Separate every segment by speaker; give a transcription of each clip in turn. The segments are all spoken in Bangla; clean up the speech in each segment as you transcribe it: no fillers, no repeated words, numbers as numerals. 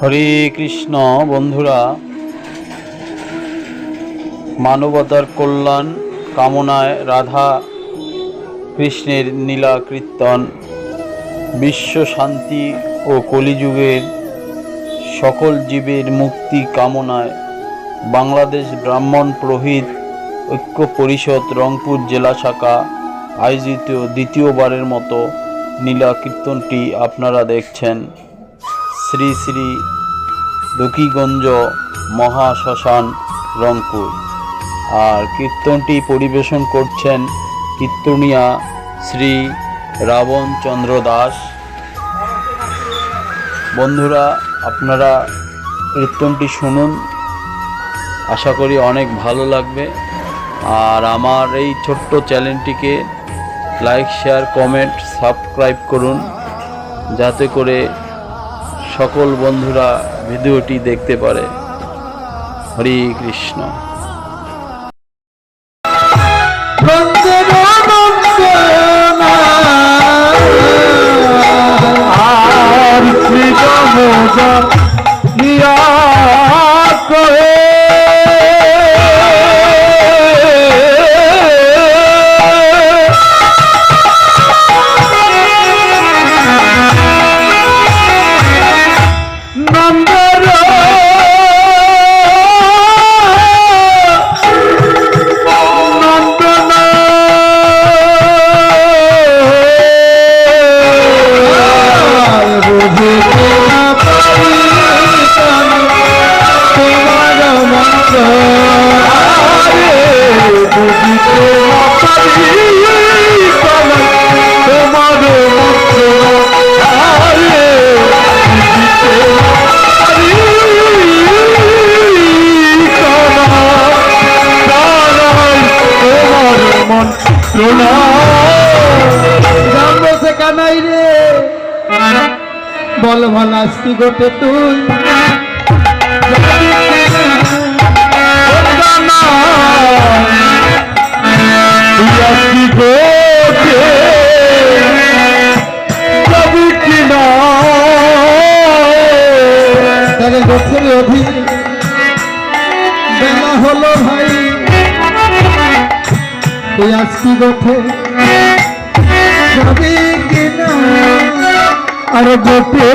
Speaker 1: হরে কৃষ্ণ। বন্ধুরা, মানবতার কল্যাণ কামনায় রাধা কৃষ্ণের লীলা কীর্তন, বিশ্ব শান্তি ও কলিযুগের সকল জীবের মুক্তি কামনায় বাংলাদেশ ব্রাহ্মণ পুরোহিত ঐক্য পরিষদ রংপুর জেলা শাখা আয়োজিত দ্বিতীয়বারের মতো লীলা কীর্তনটি আপনারা দেখছেন শ্রী শ্রী দক্ষিণগঞ্জ মহাশ্মশান রংপুর। আর কীর্তনটি পরিবেশন করছেন কীর্তনিয়া শ্রী রাবণ চন্দ্র দাস। বন্ধুরা, আপনারা কীর্তনটি শুনুন, আশা করি অনেক ভালো লাগবে। আর আমার এই ছোট্ট চ্যানেলটিকে লাইক, শেয়ার, কমেন্ট, সাবস্ক্রাইব করুন, যাতে করে সকল বন্ধুরা ভিডিওটি দেখতে পারে। হরে কৃষ্ণ।
Speaker 2: কানাই রে বল ভালাস কি গোটে তুই গোছের অধীন বেলা হলো ভাই, তুই আজকি গোঠে যাবি কিনা আর গোটে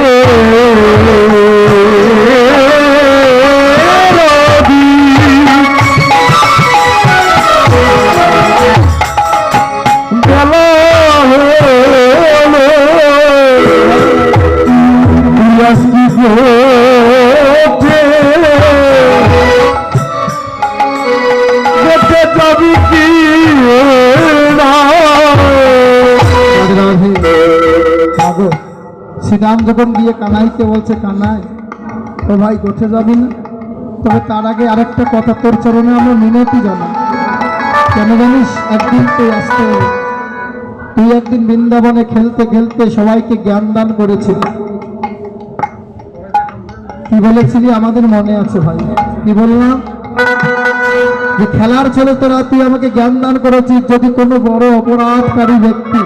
Speaker 2: শ্রীরাম যখন গিয়ে কানাইকে বলছে, কানাই ও ভাই গোঠে যাবি না? তবে তার আগে আরেকটা কথা তোর চরণে আমরা মিনতি জানাই। কেন জানিস? একদিন তুই একদিন বৃন্দাবনে খেলতে খেলতে সবাইকে জ্ঞান দান করেছিলি। কি বলেছিলি আমাদের মনে আছে ভাই? কি বললাম? যে খেলার ছেলে তোরা তুই আমাকে জ্ঞান দান করেছিস, যদি কোনো বড় অপরাধকারী ব্যক্তি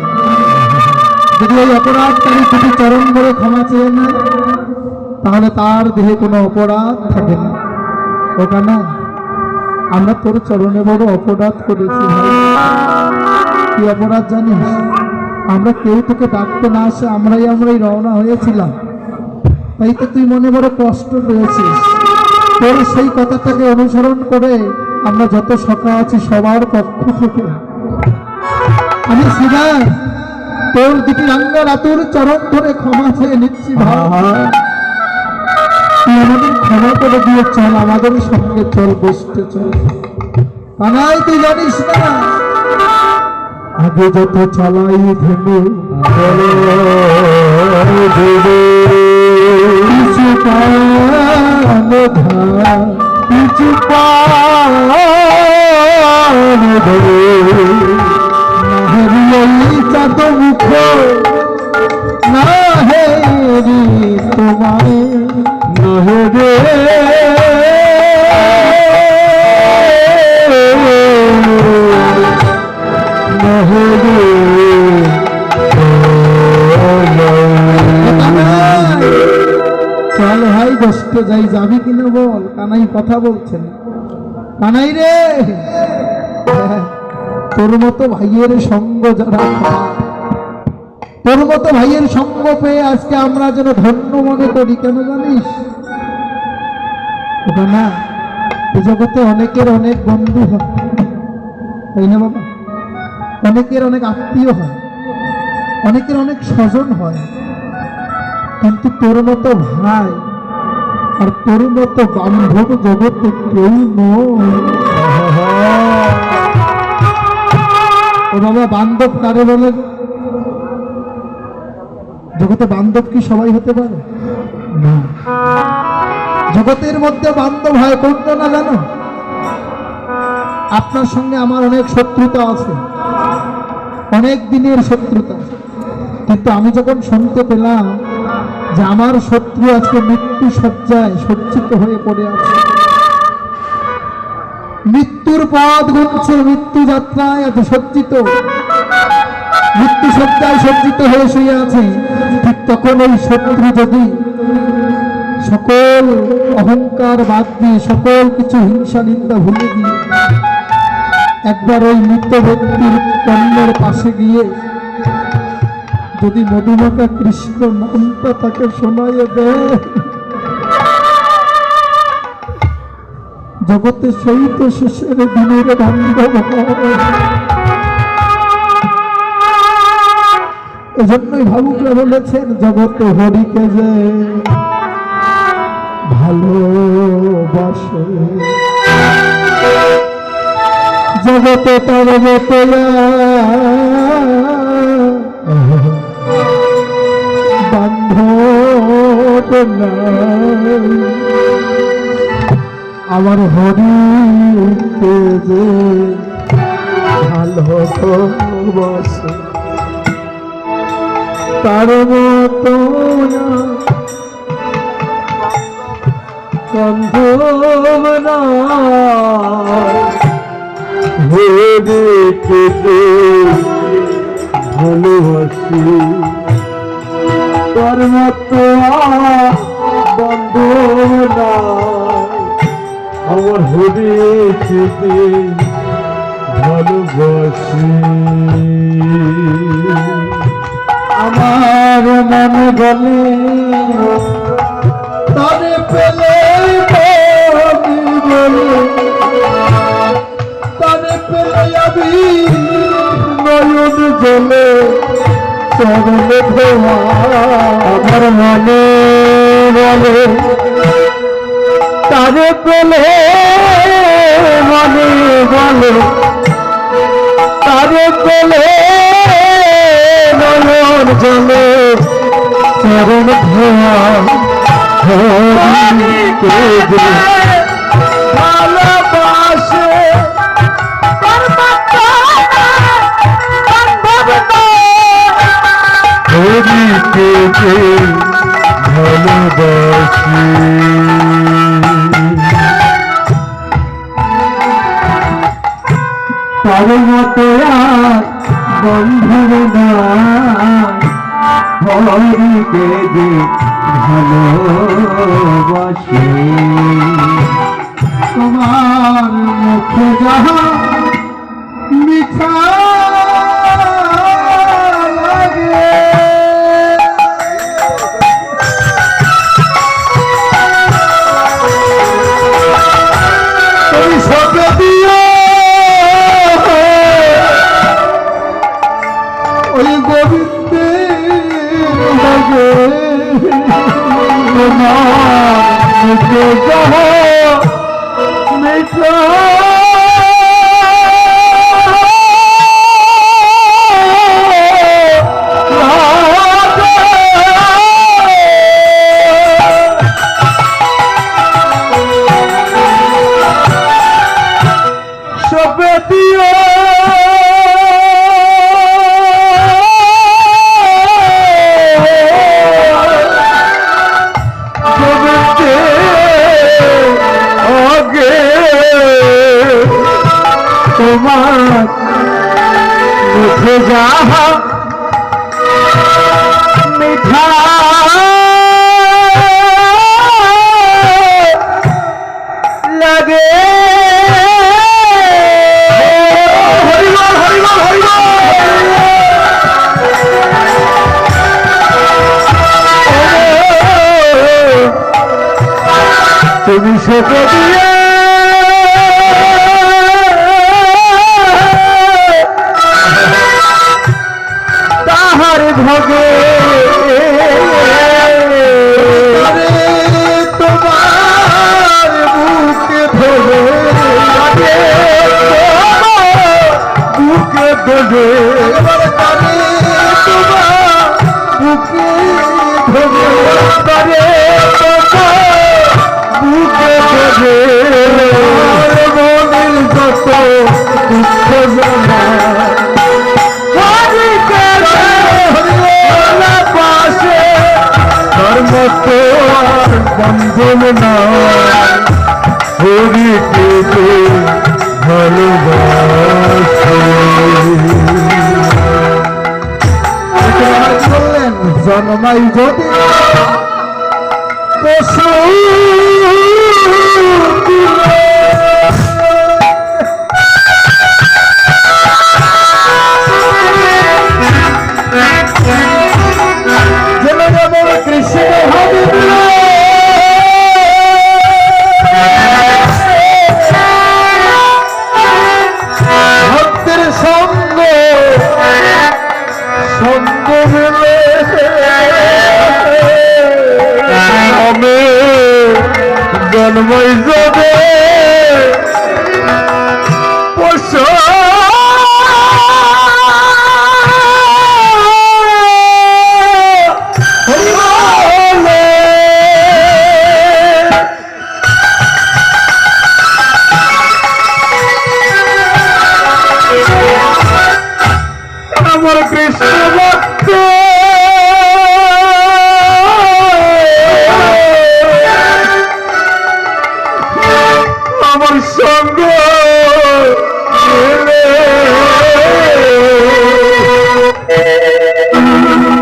Speaker 2: যদি ওই অপরাধকারী যদি চরণ ধরে ক্ষমা চেয়ে নেয়, তাহলে তার দেহে কোনো অপরাধ থাকে না। ওটা না, আমরা তোর চরণে বড় অপরাধ করেছি ভাই। কি অপরাধ জানিস? আমরা কেউ তোকে ডাকতে না আসে আমরাই রওনা হয়েছিলাম, তাই তো তুই মনে বড় কষ্ট পেয়েছিস। তোর সেই কথাটাকে অনুসরণ করে আমরা যত সখা আছি সবার পক্ষ থেকে আমি সিধা তোর দুটি রাঙ্গা রাতুর চরণ ধরে ক্ষমা চেয়ে নিচ্ছি ভাই। তুই আমাদের ক্ষমা করে দিয়ে চল, আমাদের সঙ্গে চল, বসতে চল। কানাই তুই জানিস না, আগে যত চালাই ধেনু কিছু কিছু চাঁদ মুখ না হেরি তোমায় নহরে চল ভাই চলে যাই, যাবি কিনা বল? কানাই কথা বলছেন, কানাই রে, তোর মতো ভাইয়ের সঙ্গ যারা পায়, তোর মতো ভাইয়ের সঙ্গ পেয়ে আজকে আমরা যেন ধন্য মনে করি। কেন জানিস? ওটা না, এই জগতে অনেকের অনেক বন্ধু হয়, তাই না বাবা? অনেকের অনেক আত্মীয় হয়, অনেকের অনেক স্বজন হয়, কিন্তু তোর মতো ভাই আর তোর মতো বান্ধব জগতে কেউ নয়। ও বাবা, বান্ধব কারে বলে? জগতে বান্ধব কি সবাই হতে পারে? না। জগতের মধ্যে বান্ধব হয় কোনটা না জানো? আপনার সঙ্গে আমার অনেক শত্রুতা আছে, অনেক দিনের শত্রুতা, কিন্তু আমি যখন শুনতে পেলাম যে আমার শত্রু আজকে মৃত্যু শয্যায় সজ্জিত হয়ে পড়ে আছে, মৃত্যুর পথ গুনছে, মৃত্যু যাত্রায় এত সজ্জিত, মৃত্যু শয্যায় সজ্জিত হয়ে শুয়ে আছে, ঠিক তখন ওই শত্রু যদি সকল অহংকার বাদ দিয়ে, সকল কিছু হিংসা নিন্দা ভুলে দিয়ে একবার ওই মৃত ব্যক্তির কর্ণের পাশে গিয়ে যদি মধুমাখা কৃষ্ণ নামটা তাকে শোনাইয়ে দেয়, জগতে সেই তো শেষের দিনের বান্ধব। এজন্যই ভাবুকরা বলেছেন, জগতে হরিকে যে ভালোবাসে, জগতে তার মতো বান্ধব নাই। আমার হরিকে যে ভালোবাসে, তার মতো বান্ধব নাই। হরিকে যে ভালোবাসি, তার মতো বান্ধব নাই। আমার হরিকে যে ভালোবাসি, আমার মন বলে তারে পেলে, বলে তারে পেলে আমি নয়ন জলে চরণে ধোয়া। আমার মনে বলে তারে পেলে, মনে বলে তারে পেলে নয়ন জলে চরণ ধোয়া। হরিকে যে ভালোবাসে, হরিকে যে ভালোবাসে, তার মতো বন্ধুর হরিকে যে ভালোবাসে। তোমার মুখে যাহা মিঠা লাগে, ওই সবে দিও ওই গোবিন্দের লাগে। মুখে যাহা মিঠা সবে দিও তোমার মুখে যাহা মিঠা
Speaker 1: লাগে হরিবল হরিবল হরিবল তুমি সেকে দিয়ে তাহার ভগে তোমার বুকে ধরে বুকে ধরে তোমার বুকে ধরে বুকে ধরে মনের যত দুঃখ জানা পাশে ধর্ম তো আর বন্ধন না হরিকে তো ভালোবাসে
Speaker 2: বললেন জন্মাই যদি পশু কৃষ্ণ হবে ভক্তের সঙ্গ সঙ্গ মিলে
Speaker 1: আমি জন্মই যাবে পশু আমার কৃষ্ণ ভক্ত আমার সঙ্গ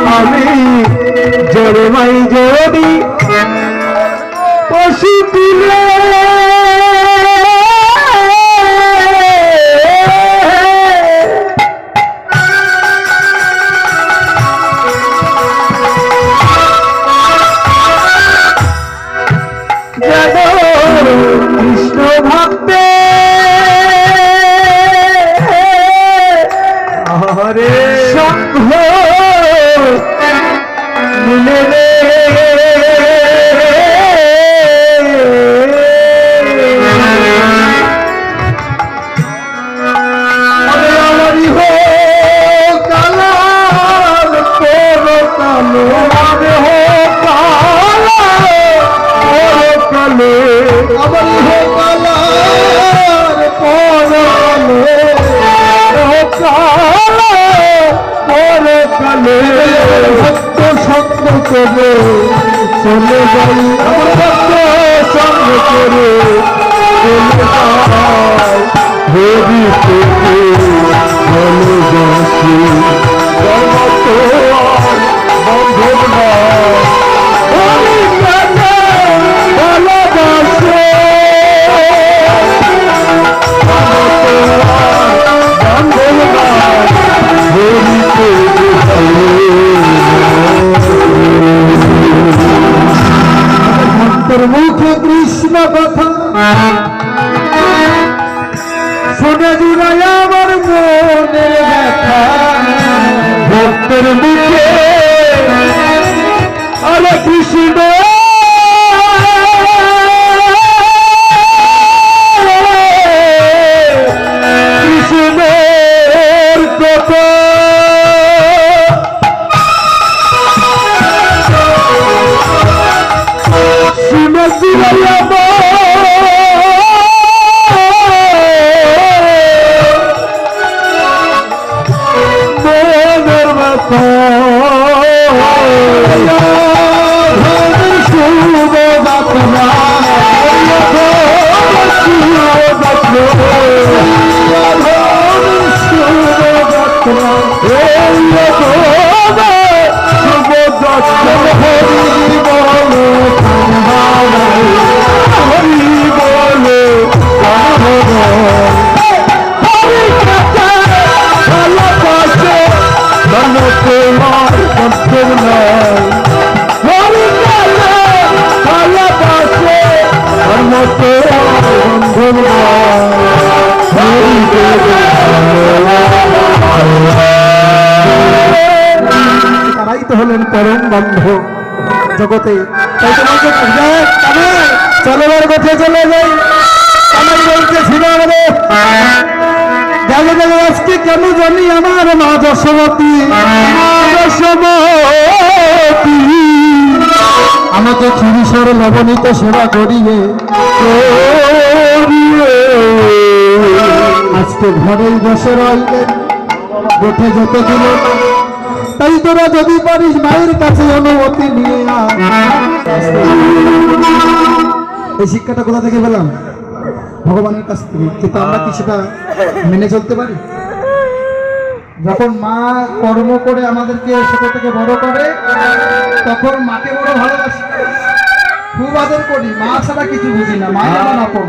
Speaker 1: আমি জড়মাই যদি পশু দিলে কৃষ্ণ ভক্তে হরে সঙ্গ মিলে রে আমারই হো কালাল করো কালো আমি হো কালে
Speaker 2: আমারই হো কালার পরকালে
Speaker 1: কালে
Speaker 2: ভক্ত সঙ্গ করে চলে যাই
Speaker 1: আমার ভক্ত সঙ্গ করে চলে যায় হরি থেকে ভালোবাসি ধর্ম তো বন্ধন নয় হরি কেন ভালোবাসে বন্ধন নয় হরি থেকে
Speaker 2: ভক্তের মুখে কৃষ্ণ কথা শুনে জুড়াই আমার মনের ব্যথা
Speaker 1: ভক্তের মুখে আরে কৃষ্ণ কৃষ্ণের কথা শুনে জুড়াই হরি বলে
Speaker 2: জগতে। তাই তোমাকে চলো এবার কোথায় চলে যাই। আমার বলতে ছিল আমাদের গেল গেল আজকে কেন জানি আমার মা যশোমতী আমাকে ক্ষীরিসর লবণিত সেবা করিয়ে আজকে ঘরেই বসে রইলে উঠে যেতে দিল না। তাই তোরা যদি পারিস মায়ের কাছে অনুমতি নিয়ে আয়। এই শিক্ষাটা কোথা থেকে পেলাম? ভগবানের কাছ থেকে। কিন্তু আমরা কি সেটা মেনে চলতে পারি? যখন মা কর্ম করে আমাদেরকে ছোট থেকে বড় করে, তখন মাকে বড় ভালোবাসি, খুব আদর করি, মা ছাড়া কিছু বুঝি না, মাই আমার আপন।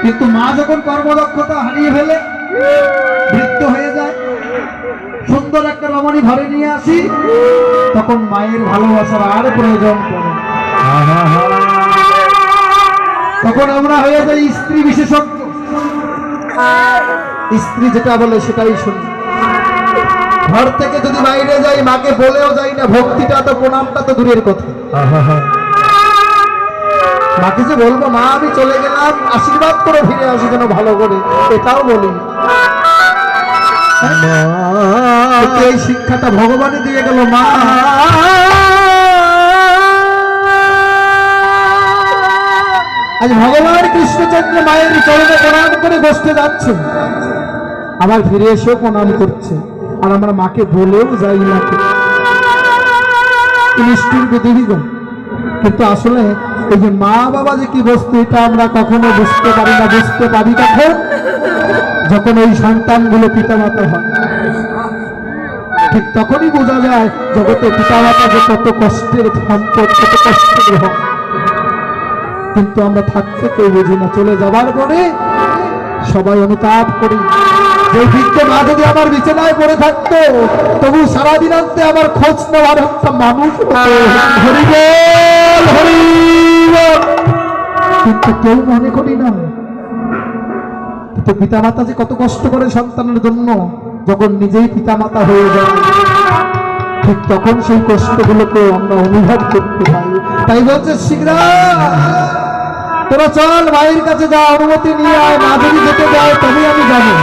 Speaker 2: কিন্তু মা যখন কর্মদক্ষতা হারিয়ে ফেলে, বৃদ্ধ হয়ে যায়, সুন্দর একটা রমণী ঘরে নিয়ে আসি, তখন মায়ের ভালোবাসার আর প্রয়োজন পড়ে। তখন আমরা হয়ে যাই স্ত্রী বিশেষজ্ঞ, স্ত্রী যেটা বলে সেটাই শুনি। ঘর থেকে যদি বাইরে যাই মাকে বলেও যাই না, ভক্তিটা তো প্রণামটা তো দূরের কথা। মাকে যে বলবো মা আমি চলে গেলাম, আশীর্বাদ করে ফিরে আসি যেন ভালো করে, এটাও বলি। এই শিক্ষাটা ভগবানই দিয়ে গেল। মা আজ ভগবান কৃষ্ণচন্দ্র মায়ের চরণে প্রণাম করে বসতে যাচ্ছে, আবার ফিরে এসেও প্রণাম করছে, আর আমরা মাকে বলেও যাই না নিষ্ঠুর পৃথিবীগণ। কিন্তু আসলে এই যে মা বাবা যে কি বস্তু, এটা আমরা কখনো বুঝতে পারি না। বুঝতে পারি তখন যখন ওই সন্তানগুলো পিতামাতা হয়, ঠিক তখনই বোঝা যায় জগতে পিতামাতা যে কত কষ্টের সম্পদ, কত কষ্টের হয়। কিন্তু আমরা থাকতে কেউ বুঝি না। চলে যাবার পরে সবাই অনুতাপ করি যে বৃদ্ধ মা যদি আমার বিছানায় পড়ে থাকতো, তবু সারাদিন আনতে আমার খোঁজ নেওয়ার একটা মানুষ হতো। কিন্তু কেউ মনে করি না। কিন্তু পিতামাতা যে কত কষ্ট করে সন্তানের জন্য, যখন নিজেই পিতামাতা হয়ে যায়, ঠিক তখন সেই কষ্টগুলোকে আমরা অনুভব করতে পারি। তাই বলছে শীঘ্র তোরা চল মায়ের কাছে যা, অনুমতি নিয়ে আয়। মা যদি যেতে যায় তবে আমি যাবো,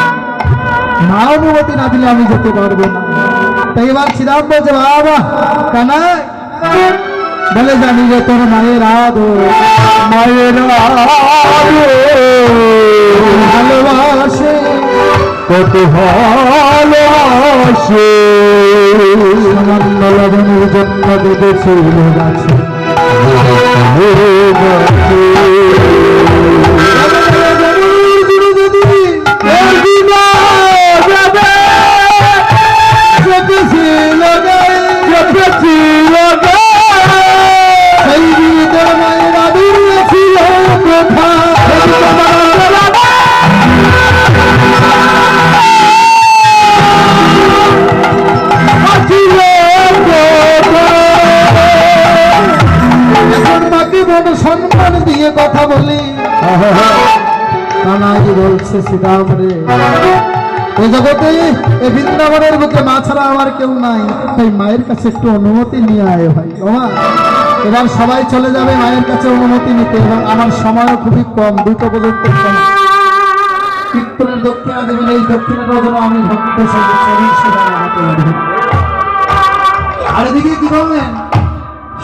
Speaker 2: মা অনুমতি না দিলে আমি যেতে পারবো না। তাই এবার শ্রীরাম বলছে বাবা কানাই বলে জানি যে তোর মায়ের আদর, মায়ের ভালোবাসে, কত ভালোবাসে, সামান্য লবণের জন্য দেবেছে গাছে। সম্মান দিয়ে কথা বলি। কানাই বলছে শ্রীরাম রে, এই জগতে এই বৃন্দাবনের বুকে মা ছাড়া আমার কেউ নাই, তাই মায়ের কাছে একটু অনুমতি নিয়ে আয় ভাই। এবার সবাই চলে যাবে মায়ের কাছে অনুমতি নিতে, এবং আমার সময়ও খুবই কম, 2টা পর্যন্ত কম। কীর্তনের দক্ষিণা দেবেন, এই দক্ষিণাটা যেন আমি ভক্ত আর এদিকে কি বললেন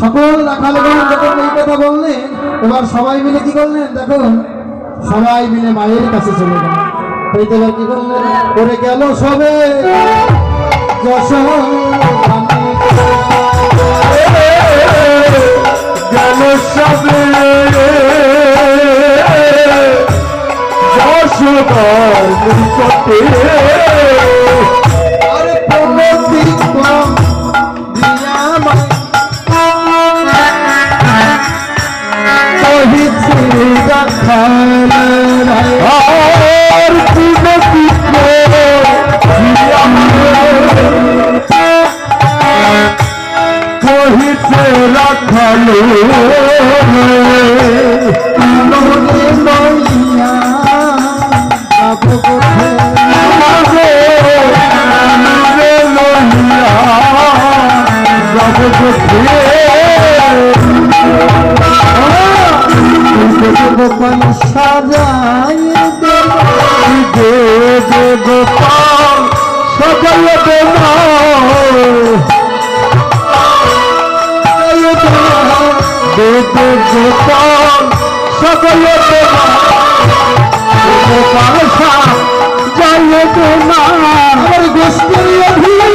Speaker 2: সকল রাখালগণ যখন এই কথা বললেন, এবার সবাই মিলে কি করলেন দেখুন, সবাই মিলে মায়ের কাছে চলে গেল। এবার কি করলেন, করে গেল সবে গেল সবে যশোদার নিকটে, আরে প্রণতি রাখালো
Speaker 1: দে গোপাল সজল দে মা দে দে গোপাল সজল দে মা গোপাল সজল দে মা আমার গোষ্ঠীর অভিমান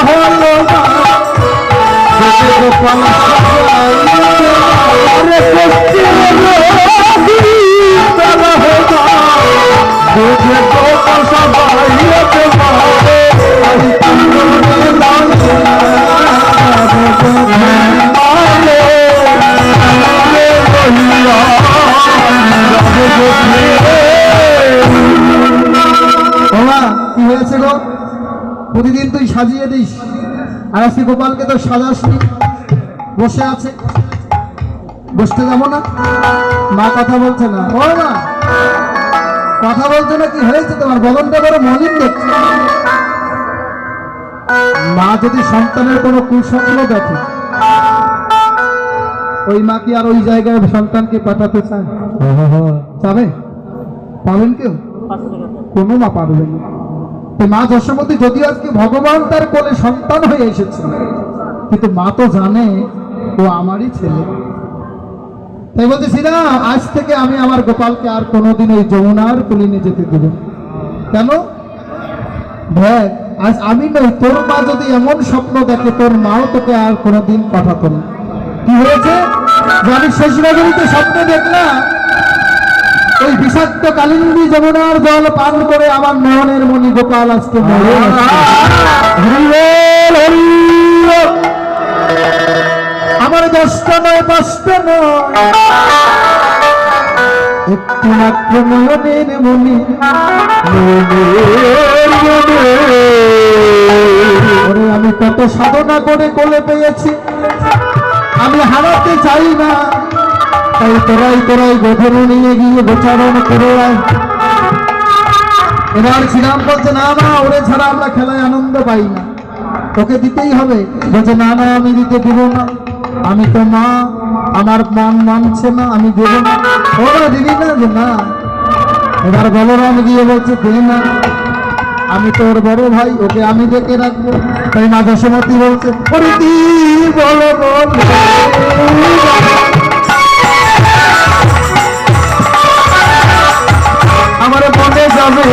Speaker 1: হলো না দে দে গোপাল সজল দে মা আরে গোষ্ঠীর
Speaker 2: কি হয়েছে গো? প্রতিদিন তুই সাজিয়ে দিস আর আজকে গোপালকে তো সাজাসনি, বসে আছে, বসতে যাবো না? মা কথা বলছে না। ও মা কথা বলছে না, কি হয়েছে তোমার? বদনটা বড় মলিন দেখছে। মা যদি সন্তানের কোনো কুস্বপ্ন দেখে, ওই মা কি আর ওই জায়গায় সন্তানকে পাঠাতে চায়? চাবে? পাবেন কেউ? কোনো মা পারবেন না। তো মা যশোমতী যদিও আজকে ভগবান তার কোলে সন্তান হয়ে এসেছে, কিন্তু মা তো জানে ও আমারই ছেলে। তাই বলতেছি না, আজ থেকে আমি আমার গোপালকে আর কোনোদিন ওই যমুনার কুলিনে যেতে দেব। কেন? দেখ, আজ আমি নই, তোর মা যদি এমন স্বপ্ন দেখে, তোর মাও তোকে আর কোনোদিন পাঠাতো না। কি হয়েছে? আমি শেষ নগরীতে স্বপ্নে দেখলাম ওই বিষাক্ত কালিন্দী যমুনার জল পান করে আমার নয়নের মণি গোপাল আজকে মরে গেছে। আমার কষ্ট নয়, কষ্ট নয়, একটু মাত্র নয়নের মণি ওরে আমি কত সাধনা করে কোলে পেয়েছি, আমি হারাতে চাই না। তাই তোরাই গোধরে নিয়ে গিয়ে গোচারণ করে আয়। এবার শ্রীরাম বলছে না না, ওরে ছাড়া আমরা খেলায় আনন্দ পাই না, তোকে দিতেই হবে। বলছে না না, আমি দিতে দিব না, আমি তো মা, আমার মান মানছে না, আমি দেব না। ওরা দিবি না? যে না। এবার বলরাম গিয়ে বলছে দে না, আমি তোর বড় ভাই, ওকে আমি দেখে রাখবো। তাই মা যশোমতী বলছে ওরে কি বলো বল, আমার মনে যাবে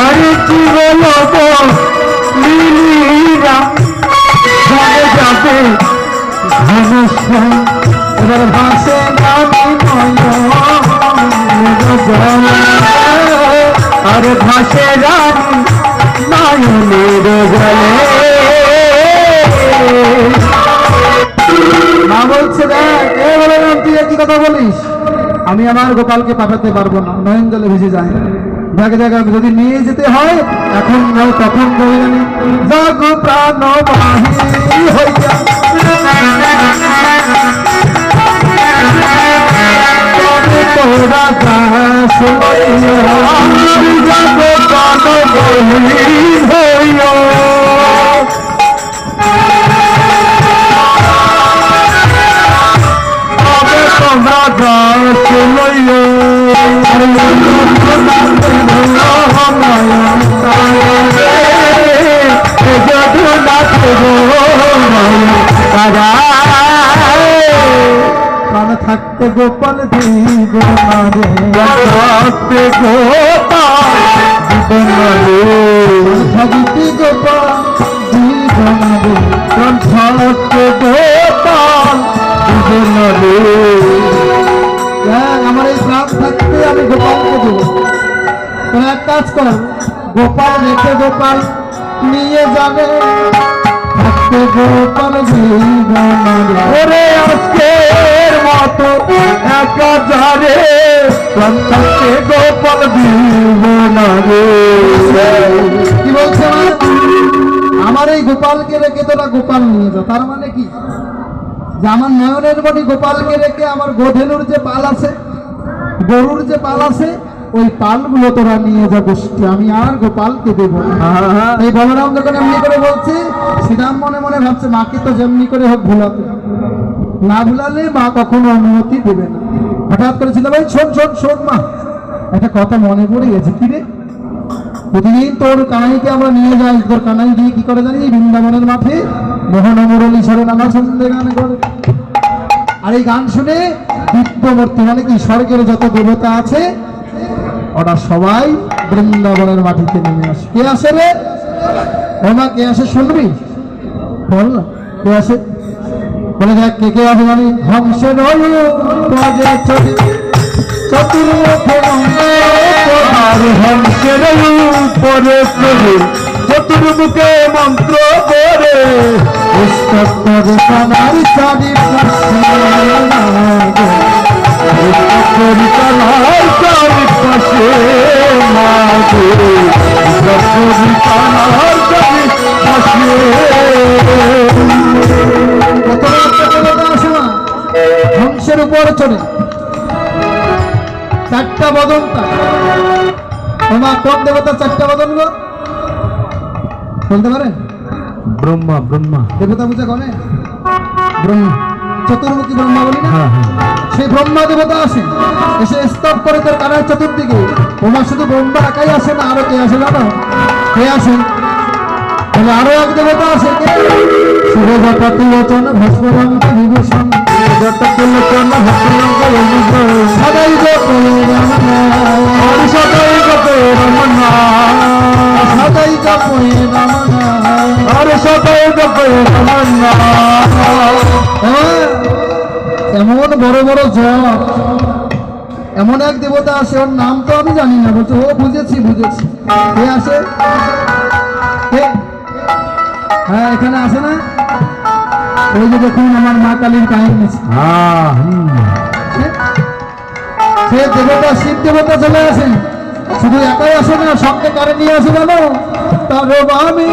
Speaker 2: আরে কি বলবো লীলা মনে যাবে ধনুষা। এবার ভাসে আমি আরে ভাসে রানী নয়নের জলে। মা বলছে দেখ, এ বলে তুই একই কথা বলিস, আমি আমার গোপালকে পাঠাতে পারবো না, নয়ন জলে ভেসে যায়। জায়গা জায়গায় যদি নিয়ে যেতে হয়, এখন নয় তখন বললেন জগ প্রাণ বাহি হইয়া তোরা দাস জগ প্রাণ বাহি হইয়া তোমরা দাস লইয়া থাকতে গোপাল দিব না রে, থাকতে গোপাল দিব না রে, থাকতে গোপাল দিব না রে, থাকতে গোপাল দিব না রে। আমার এই প্রাণ থাকতে আমি গোপালকে দেব। তুমি এক কাজ কর, গোপাল রেখে গোপাল নিয়ে যাবে, থাকতে গোপাল দিব না রে। ওরে আজকের মতো একাধারে প্রাণ থাকতে গোপাল দিব না রে। কি বলছে আমার এই গোপালকে রেখে তোরা গোপাল নিয়ে যা, তার মানে কি যে আমার নয়নের মণি গোপালকে রেখে আমার গোধেনুর যে পাল আছে, গরুর যে পাল আছে, ওই পালগুলো তোরা নিয়ে যা গোষ্ঠী, আমি আর গোপালকে দেবো না। এই বলরাম যখন এমনি করে বলছে, শ্রীরাম মনে মনে ভাবছে মাকে তো যেমনি করে হোক ভুলাতে, না ভুলালে মা কখনো অনুমতি দেবে না। হঠাৎ করে ছিল ভাই শোন শোন শোন মা, একটা কথা মনে পড়ে গেছে, কি রে, প্রতিদিন তোর কানাইকে আমরা নিয়ে যাই, তোর কানাই দিয়ে কি করে জানি, বৃন্দাবনের মাঠে মোহন মুরলী স্বরে নানা ছন্দে গান করে। আর এই গান শুনে দিব্যমূর্তি মানে কি স্বর্গের যত দেবতা আছে ওরা সবাই বৃন্দাবনের মাটিতে নেমে আসে। কে আসে রে ওমা, কে আসে শুনবি? বল না কে আসে, বলে দেখ কে কে আসে জানি। হংসের চতুর্মুখে
Speaker 1: আর হংসের উপরে প্রভু চতুর্মুখে মন্ত্র করে
Speaker 2: স্তব্ধ কানার
Speaker 1: কবিতার চারিপাশে মাঝে কবিতার চারিপাশে।
Speaker 2: হংসের উপর চড়ে চারটা বদনটা, তোমার কোন দেবতার চারটা বদন গো বলতে পারেন?
Speaker 1: ব্রহ্মা ব্রহ্মা
Speaker 2: দেবতা বুঝে কনে ব্রহ্মা, চতুর্মুখী ব্রহ্মা বলি না, সেই ব্রহ্মা দেবতা আসেন, এসে স্তব করে তোর কানার চতুর্দিকে। তোমার শুধু ব্রহ্মা একাই আসে না, আরো কে আসে জানো? কে আসেন? তাহলে আরো এক দেবতা আসে, কে? শিবপতি লোচন ভস্মরঙ্গ বিভূষণ সদাই গোপে রমনা,
Speaker 1: সদাই গোপে রমনা,
Speaker 2: সদাই গোপে রমনা,
Speaker 1: আর সদাই গোপে রমনা।
Speaker 2: এমন বড় বড় জল, এমন এক দেবতা আসে, ওর নাম তো আমি জানি না, বলছে ও বুঝেছি বুঝেছি। কে আসে? কে? হ্যাঁ এখানে আসে না, ওই যে দেখুন আমার মা কালীর গায়ের নিচে সে দেবতা, শিব দেবতা চলে আসেন। শুধু একাই আসে না, সঙ্গে কারে নিয়ে আসে জানো? তার আমি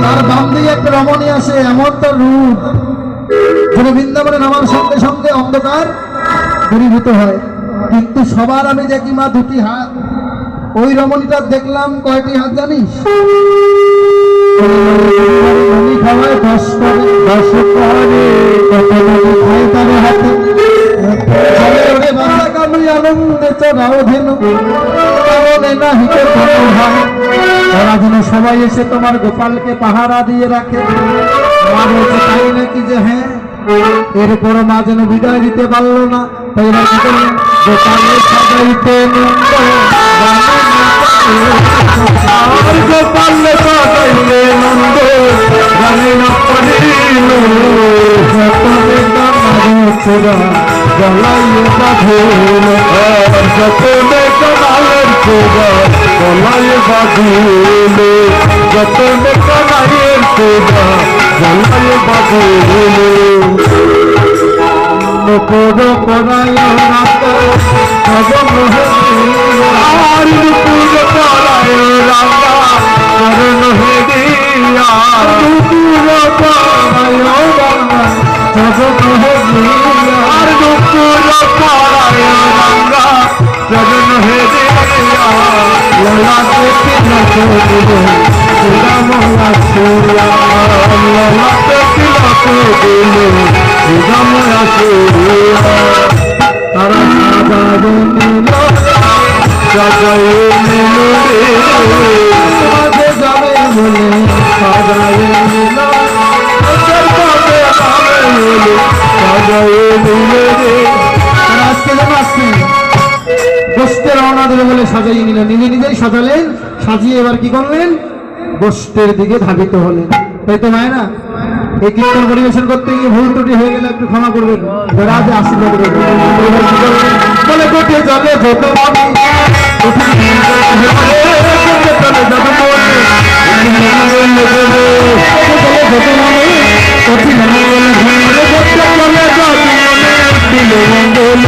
Speaker 2: তার বাম দিয়ে একটা রমণী আসে, এমন তার রূপ যেন বৃন্দাবনে নামার সঙ্গে সঙ্গে অন্ধকার দূরীভূত হয়। কিন্তু সবার আমি দেখি মা দুটি হাত, ওই রমণীটার দেখলাম কয়টি হাত জানিস? নদী খাওয়ায় 10 করে, 10 করে কত নদী খায় তার হাতে। জলে ওরে বাঁধা কামড়ি আনন্দে চড়াও ধেনু, কারণে না হিতে কোনো ভয়। ওরা যেন সবাই এসে তোমার গোপালকে পাহারা দিয়ে রাখে। মা বলছে তাই নাকি? যে হ্যাঁ। এরপর মা যেন বিদায় দিতে পারলো না, তাই ওরা কি করলেন? গোপালের সাজাইতে
Speaker 1: আর গোপাল সাজাইলে নন্দ জানে না পারিল গলাইয়ে বাঁধিল, আর যতনে কানাইয়ের চোরা গলাইয়ে বাঁধিল, যতনে কানাইয়ের চোরা গলাইয়ে বাঁধিল।
Speaker 2: নকর পরায় রাত
Speaker 1: আর নুপুর পরায় রাঙা করণ হেরিয়া, নুপুর পরায় রাঙা আর নুপুর পরায় রাঙা করণ হেরিয়া। ললা দেখি নচরিলে রাম আসিয়া, ললা দেখি নচরিলে রাম আসিয়া।
Speaker 2: তারা সাজাবে নিল,
Speaker 1: সাজায়ে নিল রে,
Speaker 2: সাজে যাবে বলে সাজাবে নিল,
Speaker 1: সাজায়ে নিল রে।
Speaker 2: আজকে যেন আসছে গোষ্ঠে রওনা দেবে বলে সাজাইয়ে নিলেন, নিজে নিজেই সাজালেন, সাজিয়ে এবার কি করলেন? গোষ্ঠের দিকে ধাবিত হলেন। তাই তো মায়েরা, এই কীর্তন পরিবেশন করতে গিয়ে ভুল ত্রুটি হয়ে গেলে একটু ক্ষমা করবেন, রাজে আশীর্বাদ করবেন। বলে গোটে জলে যত পানি,
Speaker 1: মঙ্গল